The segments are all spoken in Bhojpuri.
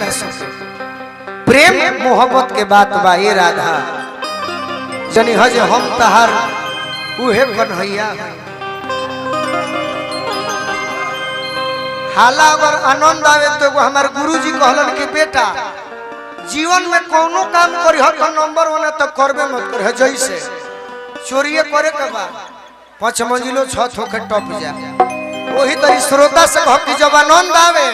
ना सके। प्रेम मोहब्बत के बात बा ये राधा जनी हज हम तहार उहे कन्हैया। हाला अगर आनंद आवे तो हमारे गुरुजी कहलन कि बेटा जीवन में कोनो काम करी हो तो नंबर 1 तो करबे मत कर। जैसे चोरिए करे के बा 5 मंजिलो छत होके टप जा, वही तरी श्रोता से कह कि जब आनंद आवे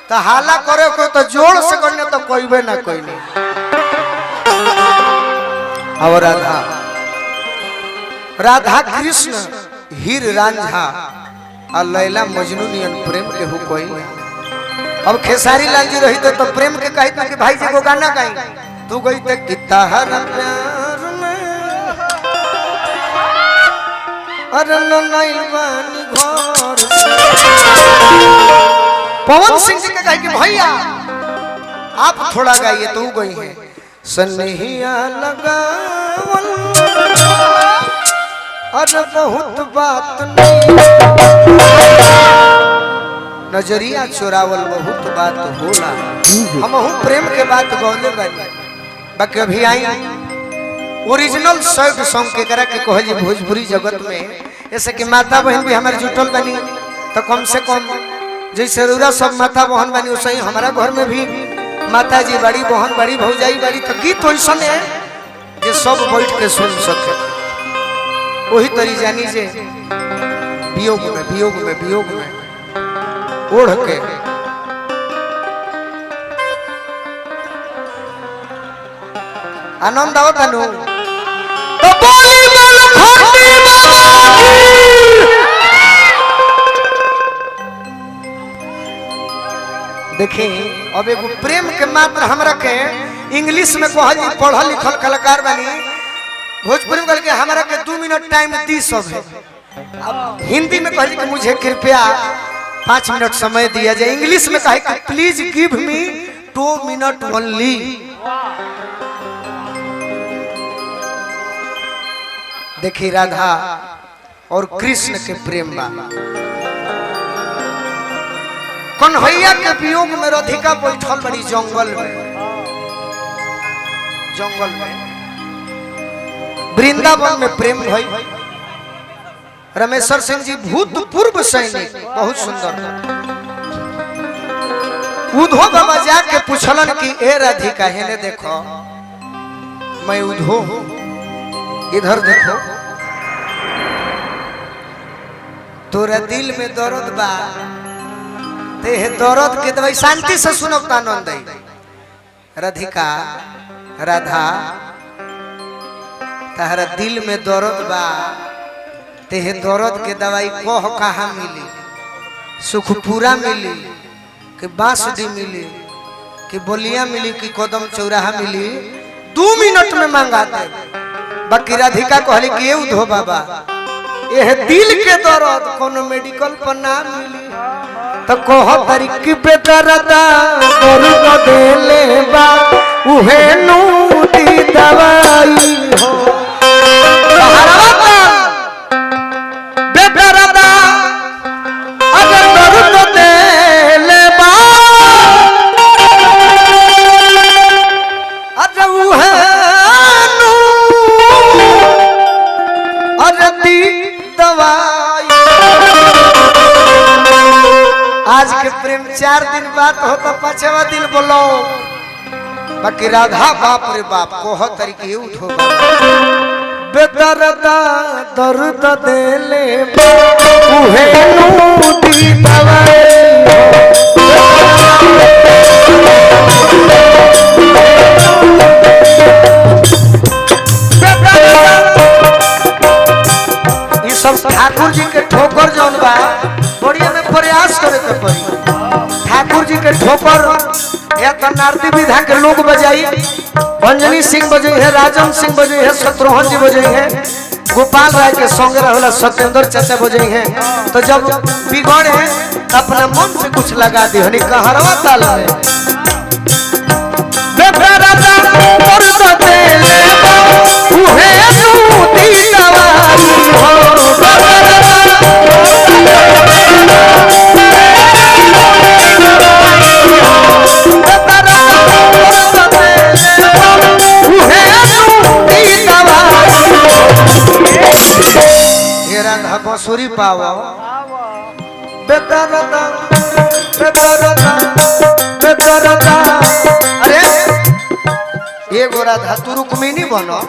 तो हाला करे को तो जोर से करने तो कोईबे ना कोई नहीं। और राधा राधा कृष्ण हीर रांझा और लैला मजनू नियन प्रेम के हो कोई। अब खेसारी लाल जी रही तो प्रेम के कही कि भाई जी को गाना गाई तू गई तो कितना हर प्यार में अरे नई बानी घर से। पवन सिंह जी के कहे कि भैया आप थोड़ा गाइए तो गई है सनहिया लगावल अरे बहुत बात नहीं नजरिया चोरावल बहुत बात होला। हम प्रेम के बात गौले बानी बाकी अभी आई ओरिजिनल सैड सॉन्ग के करा के कहे जी भोजपुरी जगत में ऐसे कि माता बहन भी हमारे जुटल बनी तो कम से कम जैसे रूरा सब माता बहन बनी वैसे ही हमारा घर में भी माता जी बड़ी बहन बड़ी भौजाई बड़ी तो गीत वैसा है जो सब बैठ के सुन सके। वही तरी जानी जे वियोग में वियोग में वियोग में ओढ़ के आनंद आओ तनु तो बोली बोल खंडी बाबा की। देखिए अब एगो प्रेम के मात्र हमरा के इंग्लिश में कह जी पढ़ल लिखल कलाकार बनी भोजपुरी में कह के हमरा के 2 मिनट टाइम दी सब है। अब हिंदी में कह कि मुझे कृपया 5 मिनट समय दिया जाए। इंग्लिश में कहे कि please give me 2 minute only. देखिए राधा और कृष्ण के प्रेम बा। कन्हैया के वियोग में राधिका बैठल बड़ी जंगल में वृंदावन में प्रेम भई। रमेश्वर सिंह जी भूतपूर्व सैनिक बहुत सुंदर उधो बाबा जाके पूछलन कि ए राधिका हेने देखो मैं उधो हूं इधर देखो तोरा दिल में दर्द बा ते दर्द के दवाई शांति से सुनो आनंद राधिका राधा तारा दिल में दर्द बा ते दर्द के दवाई कह कहाँ मिली सुखपुरा मिली कि बांसडी मिली कि बोलिया मिली कि कदम चौराहा मिली 2 मिनट में मंगा दे। बाकी राधिका कहली कि ये उधो बाबा ये दिल के दर्द कोनो मेडिकल पर ना मिली तो कह तरीकी पे दर्द दर्द देले बा उहे नूती दवाई हो आज के प्रेम 4 दिन बाद हो तो 5वां दिन बोलो। बाकी राधा बाप रे बाप कोह तरीके उठो बेदर्दा दर्द देले उहे नूती दवाई ये सब ठाकुर जी के ठोकर जौन बा बढ़िया में प्रयास करे के पड़ी। ठाकुर जी के ठोकर या तो नारदी विधा के लोग बजाई अंजनी सिंह बजे है राजन सिंह बजे है शत्रुघ्न जी बजे है गोपाल राय के संग रहला सत्येंद्र चाचा बजे है। तो जब बिगड़े तो अपना मन से कुछ लगा दी हनी कहरवा ताल में पावा बेदरदा बेदरदा बेदरदा। अरे ये गोरा धा तू रुक्मिणी बनो,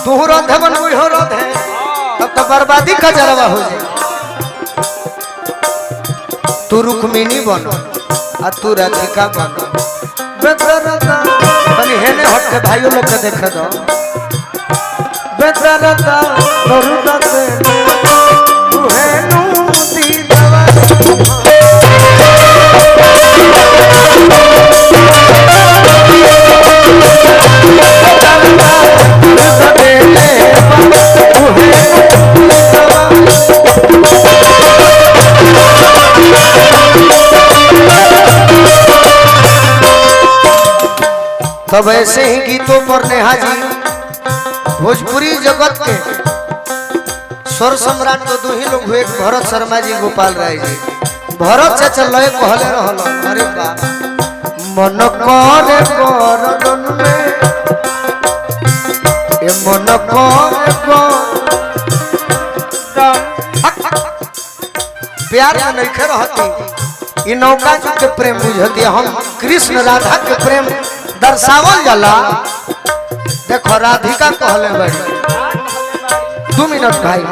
तू राधे बन वही हो राधे, तब तो बर्बादी का जरवा हो जाए। तू रुक्मिणी बनो आ तू राधिका बनो बेदरदा। तनी हेने हट के भाइयों लोग के देख दो बेदरदा दरुदा से तू है नू दी दवा। तब ऐसे ही गीतों पर नेहा जी भोजपुरी जगत के स्वर सम्राट तो दो ही लोग हुए, भरत शर्मा जी, गोपाल राय जी। भरत चाचा लय कहले रहल, अरे बा मन करे करदन में ए मन करे प्यार में नहीं रहती। ये नौका जी के प्रेम बुझती, हम कृष्ण राधा के प्रेम दर्शावल जाला। देखो राधिका कहले भाई 2 मिनट भाई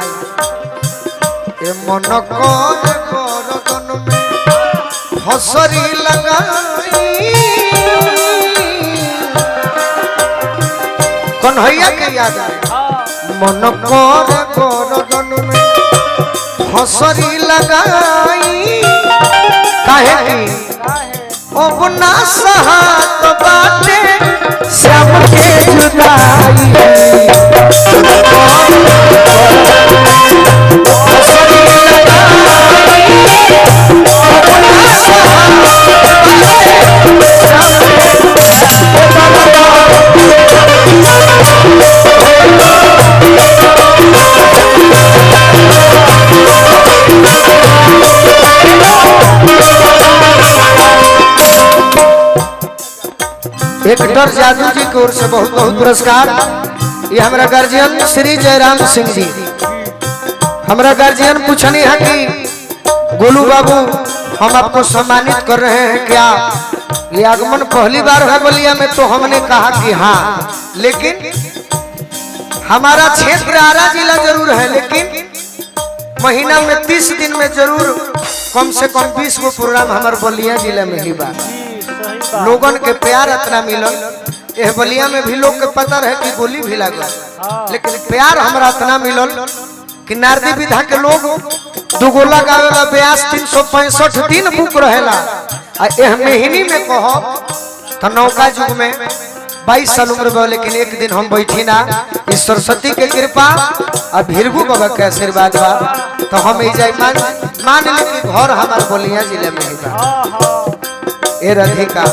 ए मन करे करदन में हसरी लगाई कन्हैया के याद आए। मन करे करदन में हसरी लगाई काहे की अब ना सहात बाटे श्याम के जुदाई। एक्टर जादू जी की ओर से बहुत बहुत पुरस्कार। ये हमारा गार्जियन श्री जयराम सिंह जी, हमारा गार्जियन पूछनी है कि गोलू बाबू हम आपको सम्मानित कर रहे हैं क्या? ये आगमन पहली बार है बलिया में, तो हमने कहा कि हाँ, लेकिन हमारा क्षेत्र आरा जिला जरूर है, लेकिन महीना में 30 दिन में जरूर कम से कम 20 गो प्रोग्राम हमारे बलिया जिले में ही बात। लोगन के प्यार इतना मिलल, यह बलिया में भी लोग के पता रहे कि गोली भी लगा, लेकिन प्यार हमारा इतना मिलल कि नारदी विधा के लोग दुगोला गावेला ब्यास 365 दिन बुक रहेला। आ यह महीनी में कहो तो नौका युग में 22 साल उम्र में, लेकिन एक दिन हम बैठी ना, इस सरस्वती के कृपा और भीरगू बाबा के आशीर्वाद बा, तो हम मान ली कि घर हमारे बलिया जिले में ही बा। ए राधिका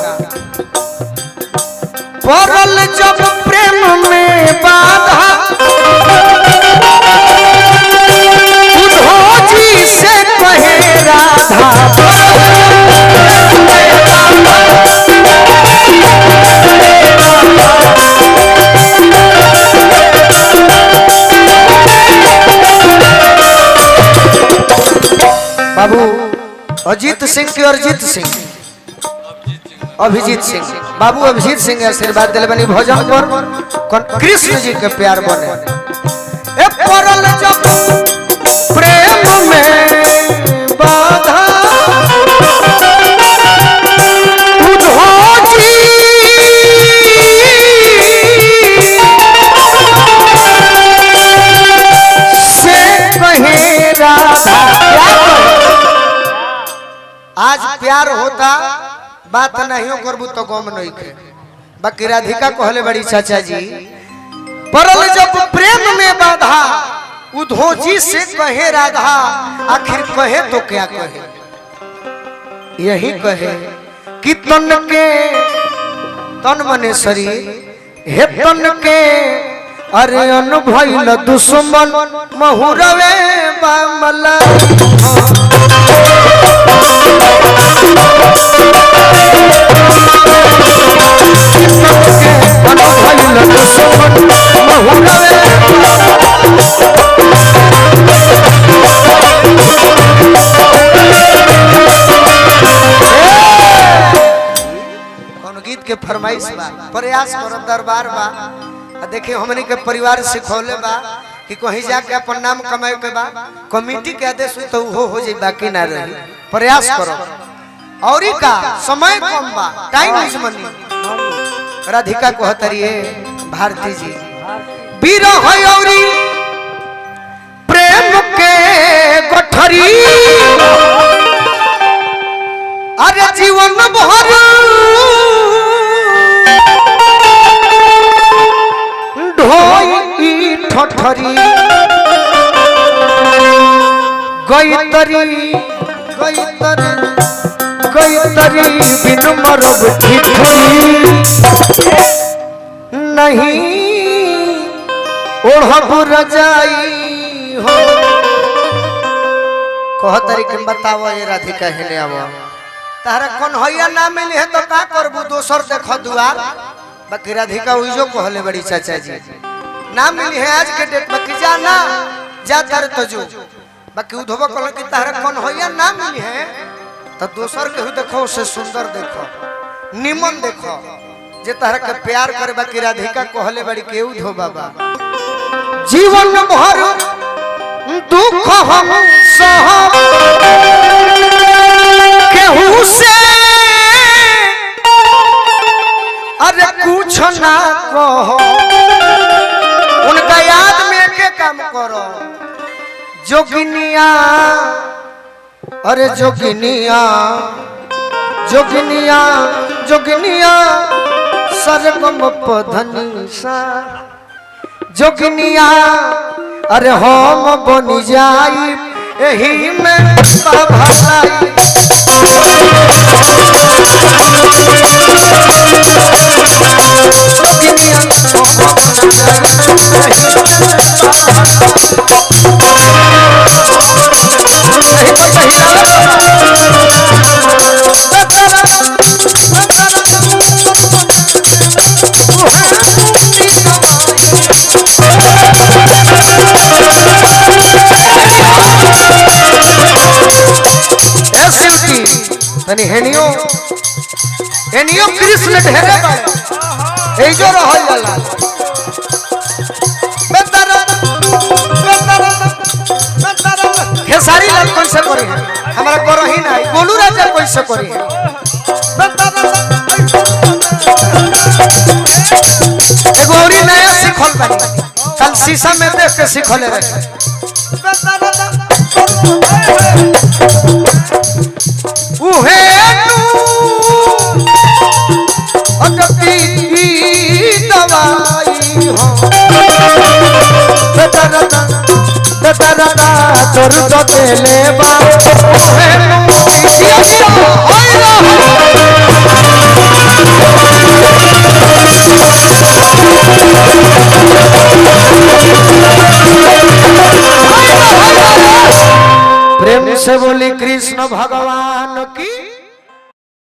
पड़ल जब प्रेम में बाधा उद्धव जी से कहे राधा। बाबू अजीत सिंह के अरिजीत सिंह, अभिजीत सिंह, बाबू अभिजीत सिंह आशीर्वाद दिल बनी भजन पर कृष्ण जी के प्यार बने। ए पड़ल जब प्रेम में बाधा उद्धव जी से कहे राधा। आज प्यार होता बात नहीं करबू तो गम नहीं खे। बाकी राधिका कहले बड़ी चाचा जी पड़ल जब प्रेम में बाधा उद्धव जी से कहे राधा। आखिर कहे तो क्या कहे, यही कहे कि तन के तन मने शरीर हे तन के अरे अन भइल दुश्मन महुरवे बामला। दुश्मन महुरवे गीत के फरमाइश बा प्रयास करब दरबार बा देखिए हमने के परिवार सिखौले बा कि कहीं जाके अपन नाम कमाए के बा कमेटी के आदेश तो हो जाए बाकी ना रही प्रयास करो और का समय कम बा टाइम इज मनी राधिका कहतरी भारती जी विरह औरी प्रेम के गठरी अरे जीवन भर ढोई ठठरी गईतरी बिन मरब ठिठुरी नहीं ओढ़ब रजाई हो कहतरी के बताओ ये राधिका हेले अब तारा कौन होया ना मिली है तो का करबू दोसर देख दुआर बाकी राधिका उइजो कहले बड़ी चाचा जी ना मिली है आज के डेट में कि जा ना जा तारे तो जो बाकी उधोबा कहले कि तारा कौन होया ना मिली है तो दोसर के देखो से सुंदर देखो निमन देखो जे तारा के प्यार करे बाकी राधिका कहले बड़ी के उधो बाबा जीवन भर दुख हम सहब केहू से अरे कुछ ना कहो उनका याद में के काम करो जोगिनिया अरे जोगिनिया जोगिनिया जोगिनिया सरगम पधनी सा जोगिनिया अरे हम बन जाई एही में भलाई तनी हेनियो हेनियो कृष्ण ढेरे बाड़े एजो रहल जाला खेसारी लाल कौन से करी है हमरा करो ही नहीं गोलू राजा कौन से करी है एगो औरी नया सिखल बानी कल शीशा में देख के सिखले रहे उहे अटकी दवाई हो बेदरदा तोर तो तेले